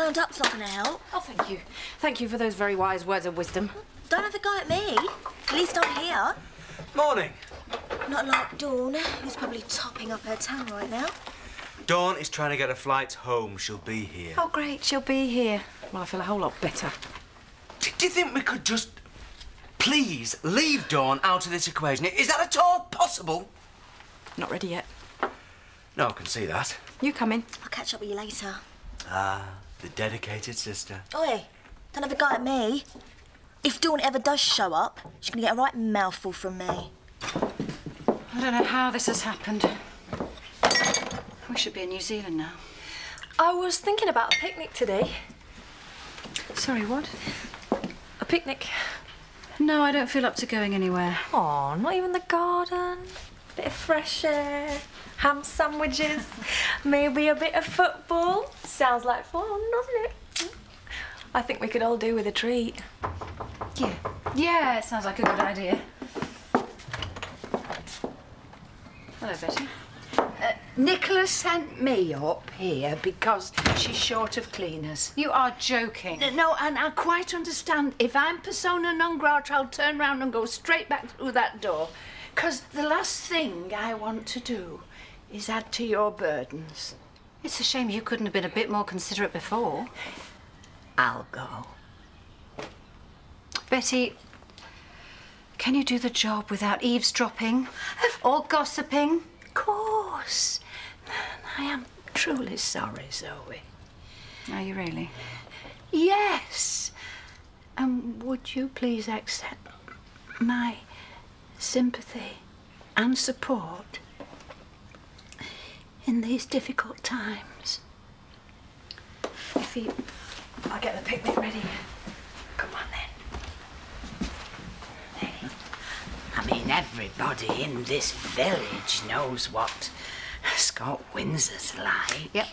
wound up's not going to help. Oh, thank you. Thank you for those very wise words of wisdom. Don't have a go at me. At least I'm here. Morning. Not like Dawn, who's probably topping up her tongue right now. Dawn is trying to get a flight home. She'll be here. Oh, great. She'll be here. Well, I feel a whole lot better. Do you think we could just, please, leave Dawn out of this equation? Is that at all possible? Not ready yet. No, I can see that. You come in. I'll catch up with you later. Ah, the dedicated sister. Oi, don't have a go at me. If Dawn ever does show up, she's going to get a right mouthful from me. I don't know how this has happened. We should be in New Zealand now. I was thinking about a picnic today. Sorry, what? A picnic. No, I don't feel up to going anywhere. Oh, not even the garden. Bit of fresh air, ham sandwiches, maybe a bit of football. Sounds like fun, doesn't it? I think we could all do with a treat. Yeah. Yeah, it sounds like a good idea. Hello, Betty. Nicola sent me up here because she's short of cleaners. You are joking. No, and I quite understand. If I'm persona non grata, I'll turn round and go straight back through that door. Because the last thing I want to do is add to your burdens. It's a shame you couldn't have been a bit more considerate before. I'll go. Betty, can you do the job without eavesdropping or gossiping? Of course. I am truly sorry, Zoe. Are you really? Yes. And would you please accept my sympathy and support in these difficult times? Effie, I'll get the picnic ready. Come on then. I mean, everybody in this village knows what Scott Windsor's like. Yep.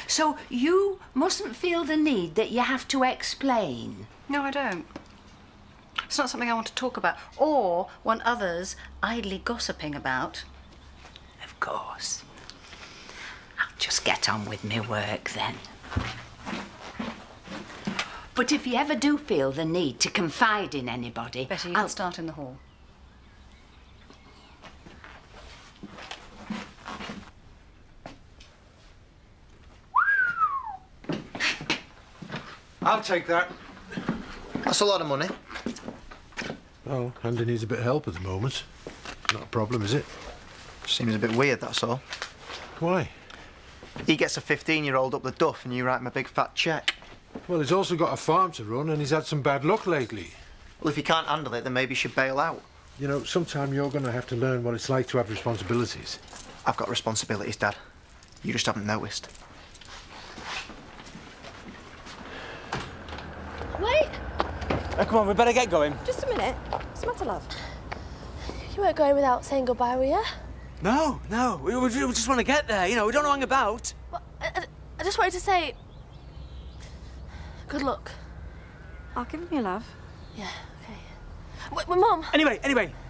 So you mustn't feel the need that you have to explain. No, I don't. It's not something I want to talk about or want others idly gossiping about. Of course. I'll just get on with my work then. But if you ever do feel the need to confide in anybody... Betty, I'll start in the hall. I'll take that. That's a lot of money. Well, Andy needs a bit of help at the moment. Not a problem, is it? Seems a bit weird, that's all. Why? He gets a 15-year-old up the duff and you write him a big fat cheque. Well, he's also got a farm to run and he's had some bad luck lately. Well, if he can't handle it, then maybe he should bail out. You know, sometime you're going to have to learn what it's like to have responsibilities. I've got responsibilities, Dad. You just haven't noticed. Wait, Come on, we better get going. just a minute. What's the matter, love? You weren't going without saying goodbye, were you? No, no. We just want to get there. You know, we don't hang about. Well, I just wanted to say... good luck. I'll give him your love. Yeah, okay. Wait, Mum! Anyway,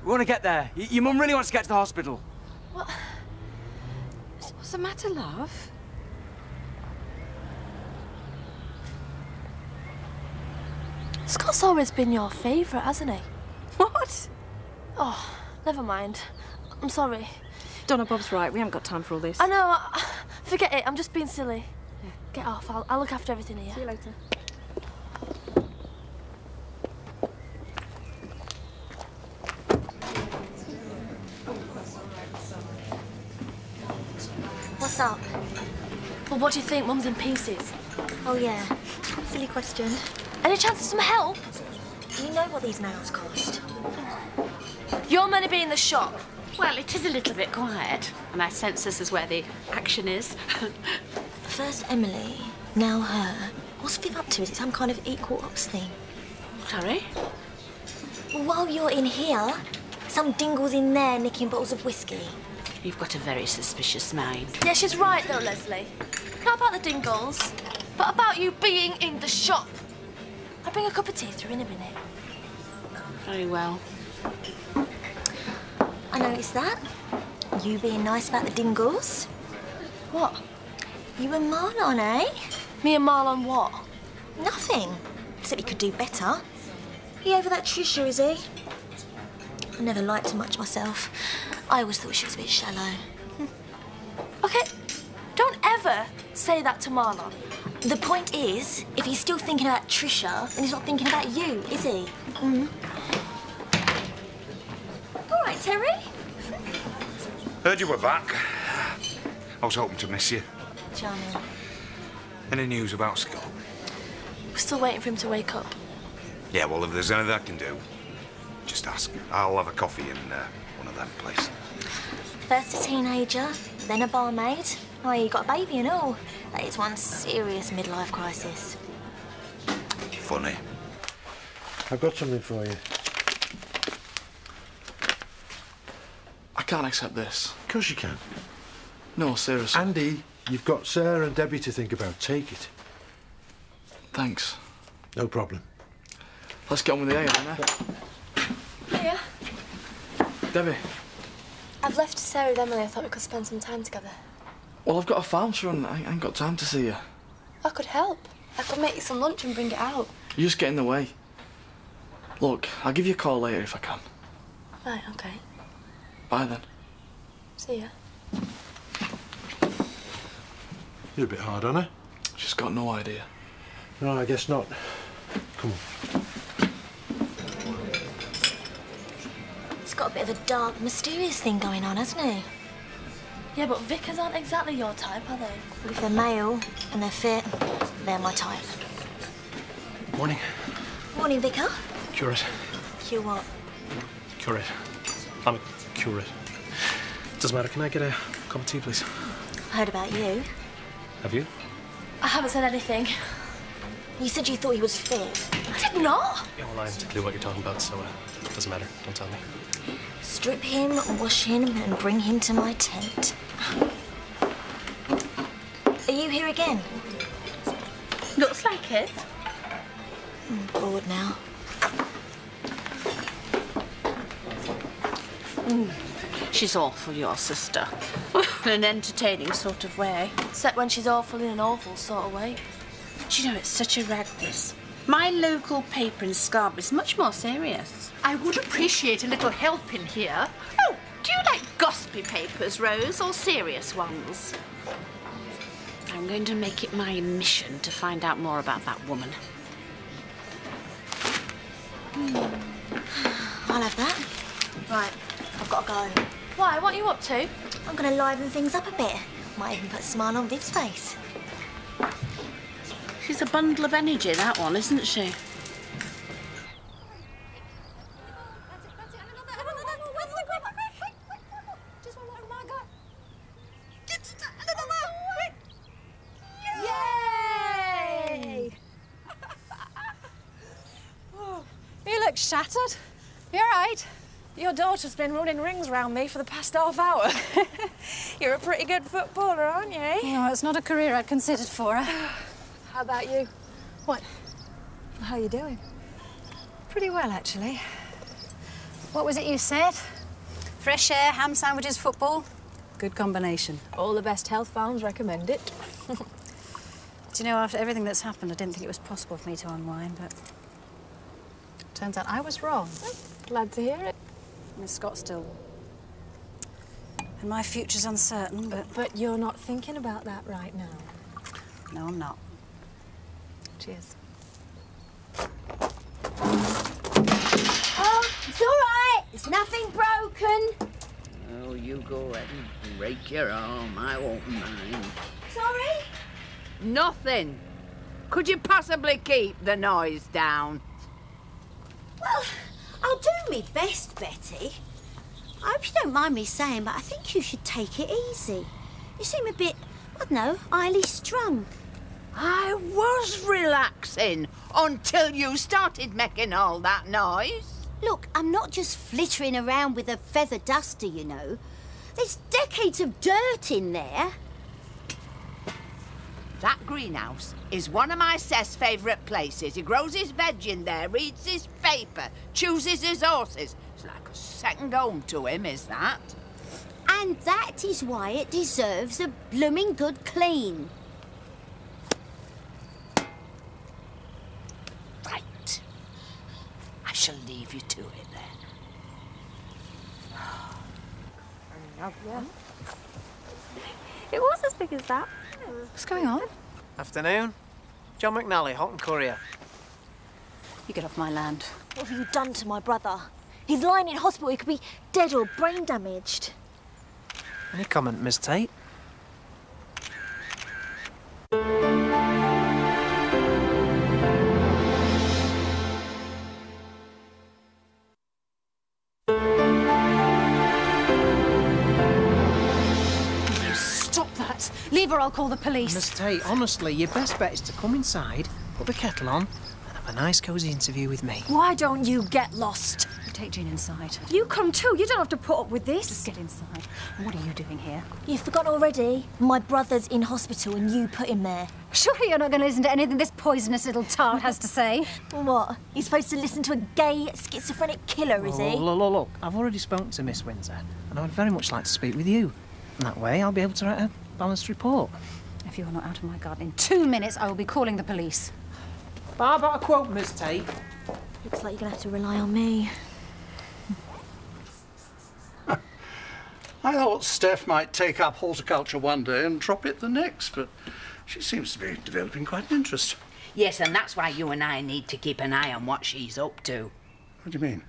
we want to get there. Your mum really wants to get to the hospital. What? What's the matter, love? Scott's always been your favourite, hasn't he? What? Oh, never mind. I'm sorry. Donna, Bob's right. We haven't got time for all this. I know. Forget it. I'm just being silly. Yeah. Get off. I'll look after everything here. See you later. What's up? Well, what do you think? Mum's in pieces. Oh, yeah. Silly question. Any chance of some help? You know what these nails cost. You're meant to be in the shop. Well, it is a little bit quiet, and I sense this is where the action is. First Emily, now her. What's Viv up to? Is it some kind of equal ops thing? Sorry? Well, while you're in here, some dingle's in there nicking bottles of whiskey. You've got a very suspicious mind. Yeah, she's right, though, Leslie. Not about the dingles, but about you being in the shop. I'll bring a cup of tea through in a minute. Very well. I noticed that. You being nice about the dingles. What? You and Marlon, eh? Me and Marlon what? Nothing. Except he could do better. He over that Trisha, is he? I never liked her much myself. I always thought she was a bit shallow. Okay, don't ever say that to Marlon. The point is, if he's still thinking about Trisha, then he's not thinking about you, is he? All right, Terry. Heard you were back. I was hoping to miss you. Charming. Any news about Scott? We're still waiting for him to wake up. Yeah, well, if there's anything I can do, just ask. I'll have a coffee in one of them places. First a teenager, then a barmaid. Oh, you got a baby and all. That is one serious midlife crisis. Funny. I've got something for you. I can't accept this. Of course you can. No, seriously. Andy, you've got Sarah and Debbie to think about. Take it. Thanks. No problem. Let's get on with the ale, then, Yeah. Debbie. I've left Sarah with Emily. I thought we could spend some time together. Well, I've got a farm to run. I ain't got time to see you. I could help. I could make you some lunch and bring it out. You just get in the way. Look, I'll give you a call later if I can. Right, okay. Bye then. See ya. You're a bit hard on her. She's got no idea. No, I guess not. Come on. He's got a bit of a dark, mysterious thing going on, hasn't he? Yeah, but Vickers aren't exactly your type, are they? Well, if they're male and they're fit, they're my type. Morning. Morning, Vicar. Curate. Cure what? Curate. I'm a curate. Doesn't matter. Can I get a cup of tea, please? I heard about you. Have you? I haven't said anything. You said you thought he was fit. I did not. Yeah, well, I have no clue what you're talking about, so it doesn't matter. Don't tell me. Strip him, wash him, and bring him to my tent. Are you here again? Looks like it. I'm bored now. She's awful, your sister. In an entertaining sort of way. Except when she's awful in an awful sort of way. Do you know, it's such a rag, this. My local paper in Scarborough is much more serious. I would appreciate a little help in here. Oh, do you like gossipy papers, Rose, or serious ones? I'm going to make it my mission to find out more about that woman. I'll have that. Right, I've got to go. Why? What are you up to? I'm going to liven things up a bit. Might even put a smile on Viv's face. She's a bundle of energy, that one, isn't she? Yay! You look shattered. You're right. Your daughter's been running rings round me for the past half hour. You're a pretty good footballer, aren't you? No, it's not a career I'd considered for her. How about you? What? How are you doing? Pretty well, actually. What was it you said? Fresh air, ham sandwiches, football? Good combination. All the best health farms recommend it. Do you know, after everything that's happened, I didn't think it was possible for me to unwind, but turns out I was wrong. Glad to hear it. Miss Scott's still... And my future's uncertain, but... But you're not thinking about that right now. No, I'm not. Cheers. Oh, it's all right. It's nothing broken. Oh, you go ahead and break your arm. I won't mind. Sorry? Nothing. Could you possibly keep the noise down? Well, I'll do my best, Betty. I hope you don't mind me saying, but I think you should take it easy. You seem a bit, I don't know, highly strung. I was relaxing until you started making all that noise. Look, I'm not just flittering around with a feather duster, you know. There's decades of dirt in there. That greenhouse is one of my Seth's favourite places. He grows his veg in there, reads his paper, chooses his horses. It's like a second home to him, is that? And that is why it deserves a blooming good clean. you to it then. Yeah. It was as big as that. What's going on? Afternoon. John McNally, hot and courier. You get off my land. What have you done to my brother? He's lying in hospital. He could be dead or brain damaged. Any comment, Miss Tate? Stop that! Leave or I'll call the police. Miss Tate, honestly, your best bet is to come inside, put the kettle on, and have a nice cosy interview with me. Why don't you get lost? You take Jean inside. You come too. You don't have to put up with this. Just get inside. What are you doing here? You've forgotten already? My brother's in hospital and you put him there. Surely you're not going to listen to anything this poisonous little tart has to say. What? He's supposed to listen to a gay, schizophrenic killer, is he? Look, I've already spoken to Miss Windsor, and I would very much like to speak with you. And that way, I'll be able to write a balanced report. If you're not out of my garden in 2 minutes, I will be calling the police. How about a quote, Miss Tate? Looks like you're going to have to rely on me. I thought Steph might take up horticulture one day and drop it the next, but she seems to be developing quite an interest. Yes, and that's why you and I need to keep an eye on what she's up to. What do you mean?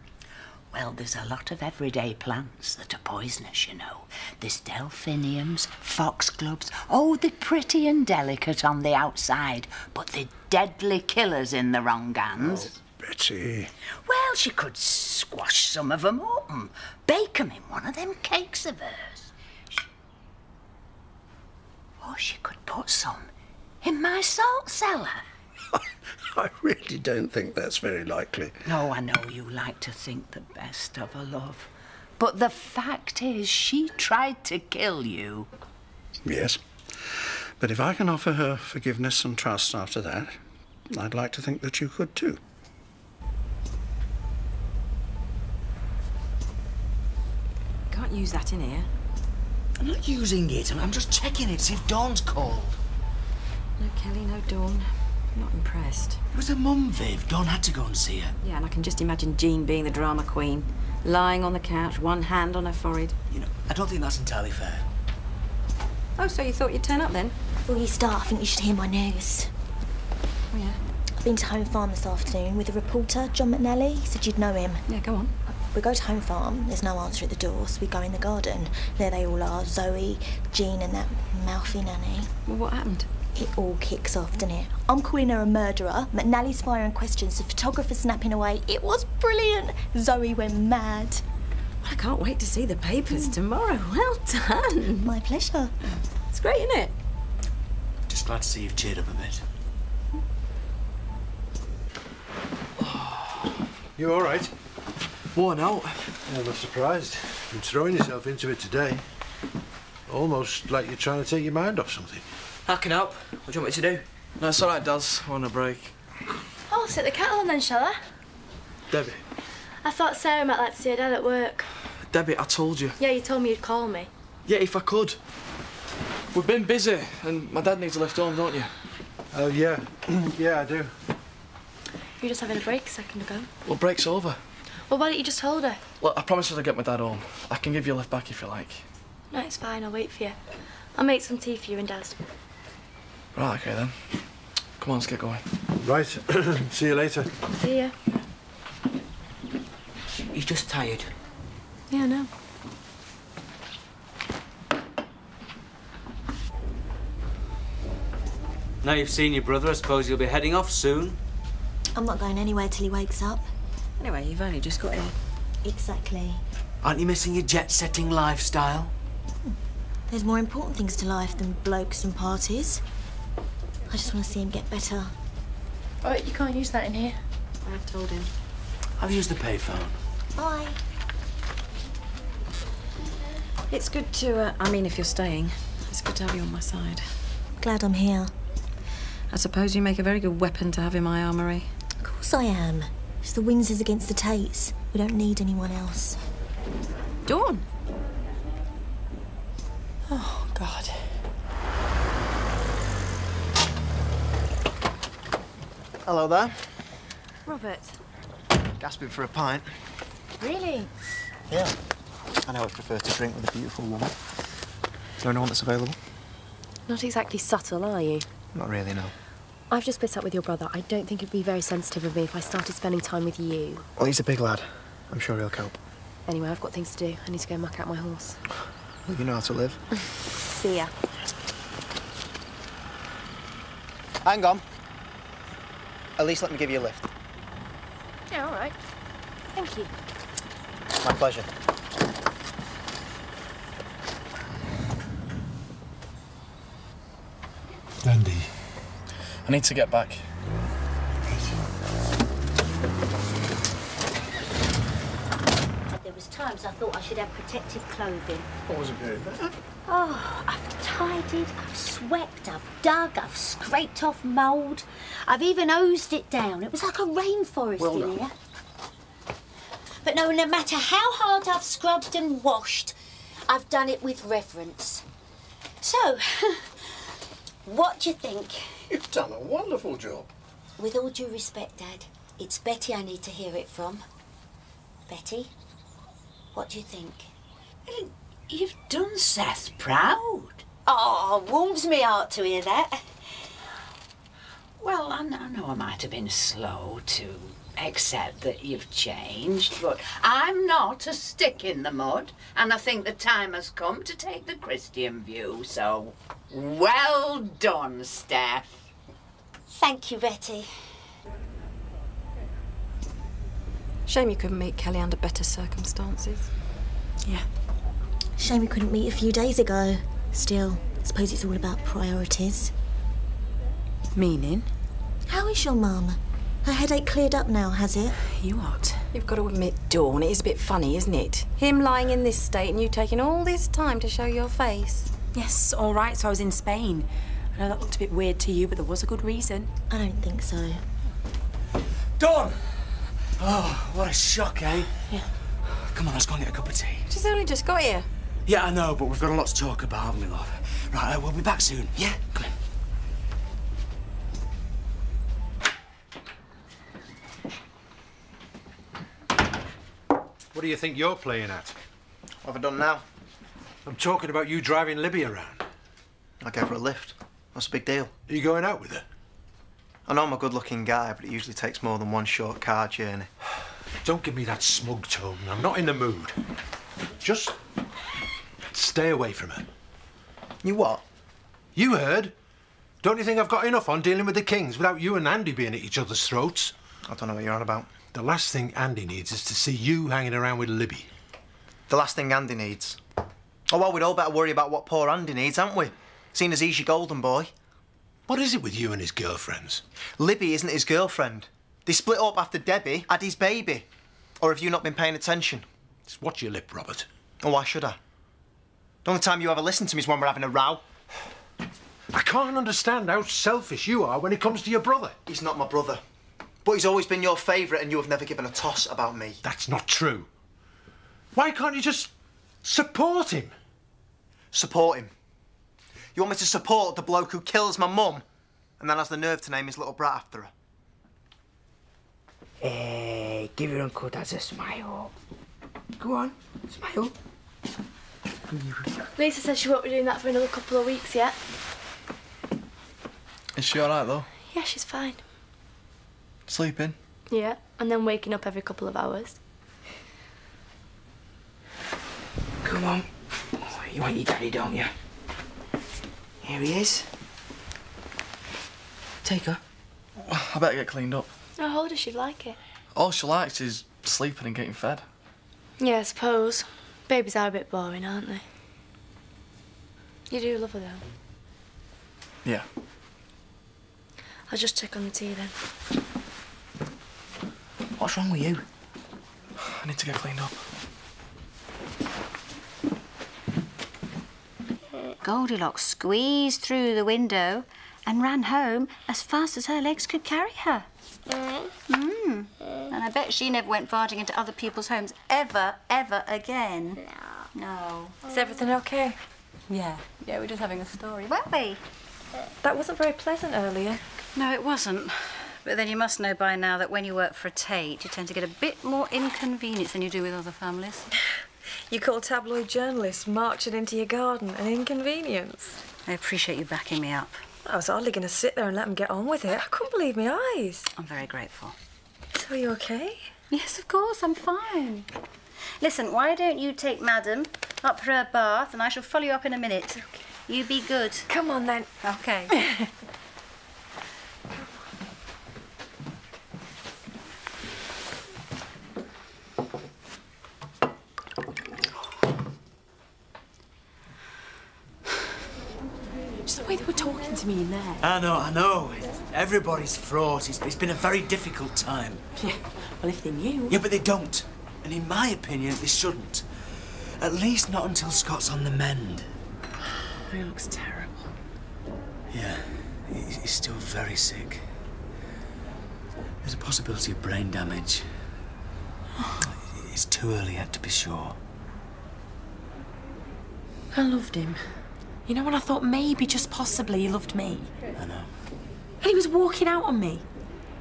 Well, there's a lot of everyday plants that are poisonous, you know. There's delphiniums, foxgloves. Oh, they're pretty and delicate on the outside, but they're deadly killers in the wrong hands. Oh, Betty. Well, she could squash some of them up and bake 'em in one of them cakes of hers. Or she could put some in my salt cellar. I really don't think that's very likely. No, I know you like to think the best of her, love. But the fact is, she tried to kill you. Yes. But if I can offer her forgiveness and trust after that, I'd like to think that you could too. Can't use that in here. I'm not using it. I'm just checking it, see if Dawn's called. No Kelly, no Dawn. I'm not impressed. It was her mum, Viv. Dawn had to go and see her. Yeah, and I can just imagine Jean being the drama queen, lying on the couch, one hand on her forehead. You know, I don't think that's entirely fair. Oh, so you thought you'd turn up then? Before you start, I think you should hear my news. Oh, yeah? I've been to Home Farm this afternoon with a reporter, John McNally. He said you'd know him. Yeah, go on. We go to Home Farm, there's no answer at the door, so we go in the garden. There they all are, Zoe, Jean and that mouthy nanny. Well, what happened? It all kicks off, doesn't it? I'm calling her a murderer, McNally's firing questions, the photographer snapping away. It was brilliant. Zoe went mad. Well, I can't wait to see the papers tomorrow. Well done. My pleasure. It's great, isn't it? Just glad to see you've cheered up a bit. You all right? Worn out. I'm not surprised. You're throwing yourself into it today. Almost like you're trying to take your mind off something. I can help. What do you want me to do? No, it's all right, Daz. We're on a break. I'll set the kettle on then, shall I? Debbie. I thought Sarah might like to see her dad at work. Debbie, I told you. Yeah, you told me you'd call me. Yeah, if I could. We've been busy, and my dad needs a lift home, don't you? Oh, yeah. Yeah, I do. You were just having a break a second ago. Well, break's over. Well, why don't you just hold her? Look, I promised I'd get my dad home. I can give you a lift back if you like. No, it's fine. I'll wait for you. I'll make some tea for you and Daz. Right, okay then. Come on, let's get going. Right. See you later. See ya. He's just tired. Yeah, I know. Now you've seen your brother, I suppose you'll be heading off soon. I'm not going anywhere till he wakes up. Anyway, you've only just got here. Exactly. Aren't you missing your jet-setting lifestyle? There's more important things to life than blokes and parties. I just want to see him get better. Oh, you can't use that in here. I've told him. I've used the payphone. Bye. It's good to, if you're staying, it's good to have you on my side. Glad I'm here. I suppose you make a very good weapon to have in my armoury. Of course I am. It's the Windsors against the Tates. We don't need anyone else. Dawn. Oh, God. Hello there. Robert, Gasping for a pint. Really? Yeah. I know I prefer to drink with a beautiful woman. Is there anyone that's available? Not exactly subtle, are you? Not really, no. I've just split up with your brother. I don't think it'd be very sensitive of me if I started spending time with you. Well, he's a big lad. I'm sure he'll cope. Anyway, I've got things to do. I need to go muck out my horse. Well, you know how to live. See ya. Hang on. At least let me give you a lift. Yeah, all right. Thank you. My pleasure. Andy. I need to get back. There was times I thought I should have protective clothing. I wasn't very bad. Oh, I've tidied, I've swept, I've dug, I've scraped off mould. I've even hosed it down. It was like a rainforest Well in done. here. But no matter how hard I've scrubbed and washed, I've done it with reverence. So, what do you think? You've done a wonderful job. With all due respect, Dad, it's Betty I need to hear it from. Betty, what do you think? You've done Seth proud. Oh, warms me heart to hear that. Well, I know I might have been slow to accept that you've changed, but I'm not a stick in the mud, and I think the time has come to take the Christian view, so well done, Steph. Thank you, Betty. Shame you couldn't meet Kelly under better circumstances. Yeah. Shame we couldn't meet a few days ago. Still, I suppose it's all about priorities. Meaning? How is your mum? Her headache cleared up now, has it? You what? You've got to admit, Dawn, it is a bit funny, isn't it? Him lying in this state and you taking all this time to show your face. Yes, all right, so I was in Spain. I know that looked a bit weird to you, but there was a good reason. I don't think so. Dawn! Oh, what a shock, eh? Yeah. Come on, let's go and get a cup of tea. She's only just got here. Yeah, I know, but we've got a lot to talk about, haven't we, love? Right, we'll be back soon, yeah? Come in. What do you think you're playing at? What have I done now? I'm talking about you driving Libby around. I gave her a lift. What's the big deal? Are you going out with her? I know I'm a good-looking guy, but it usually takes more than one short car journey. Don't give me that smug tone. I'm not in the mood. Just stay away from her. You what? You heard. Don't you think I've got enough on dealing with the Kings without you and Andy being at each other's throats? I don't know what you're on about. The last thing Andy needs is to see you hanging around with Libby. The last thing Andy needs? Oh, well, we'd all better worry about what poor Andy needs, haven't we? Seeing as he's your golden boy. What is it with you and his girlfriends? Libby isn't his girlfriend. They split up after Debbie had his baby. Or have you not been paying attention? Just watch your lip, Robert. Oh, why should I? The only time you ever listen to me is when we're having a row. I can't understand how selfish you are when it comes to your brother. He's not my brother. But he's always been your favourite and you have never given a toss about me. That's not true. Why can't you just support him? Support him? You want me to support the bloke who kills my mum and then has the nerve to name his little brat after her? Hey, give your uncle Dad a smile. Go on, smile. Lisa said she won't be doing that for another couple of weeks yet. Is she alright, though? Yeah, she's fine. Sleeping? Yeah, and then waking up every couple of hours. Come on. You want your daddy, don't you? Here he is. Take her. I better get cleaned up. I told her she'd like it. All she likes is sleeping and getting fed. Yeah, I suppose. Babies are a bit boring, aren't they? You do love her, though. Yeah. I'll just check on the tea, then. What's wrong with you? I need to get cleaned up. Goldilocks squeezed through the window and ran home as fast as her legs could carry her. And I bet she never went farting into other people's homes ever again. No. Is everything okay? Yeah, we're just having a story. Weren't we? That wasn't very pleasant earlier. No, it wasn't. But then you must know by now that when you work for a Tate, you tend to get a bit more inconvenience than you do with other families. You call tabloid journalists marching into your garden an inconvenience? I appreciate you backing me up. I was hardly going to sit there and let them get on with it. I couldn't believe my eyes. I'm very grateful. So are you okay? Yes, of course, I'm fine. Listen, why don't you take Madam up for her bath and I shall follow you up in a minute. Okay. You be good. Come on, then. Okay. Just the way they were talking to me in there. I know. Everybody's fraught. It's been a very difficult time. Yeah, well, if they knew. Yeah, but they don't. And in my opinion, they shouldn't. At least not until Scott's on the mend. He looks terrible. Yeah, he's still very sick. There's a possibility of brain damage. It's too early yet to be sure. I loved him. You know, when I thought maybe, just possibly, he loved me. I know. And he was walking out on me.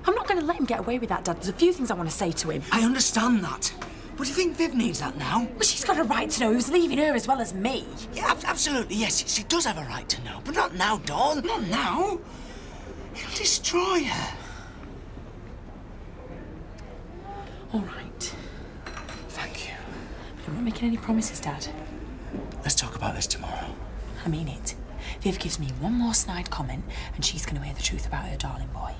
I'm not going to let him get away with that, Dad. There's a few things I want to say to him. I understand that. But do you think Viv needs that now? Well, she's got a right to know who's leaving her as well as me. Yeah, absolutely, yes. She does have a right to know. But not now, Dawn. Not now. It'll destroy her. All right. Thank you. I'm not making any promises, Dad. Let's talk about this tomorrow. I mean it. Viv gives me one more snide comment and she's going to hear the truth about her darling boy.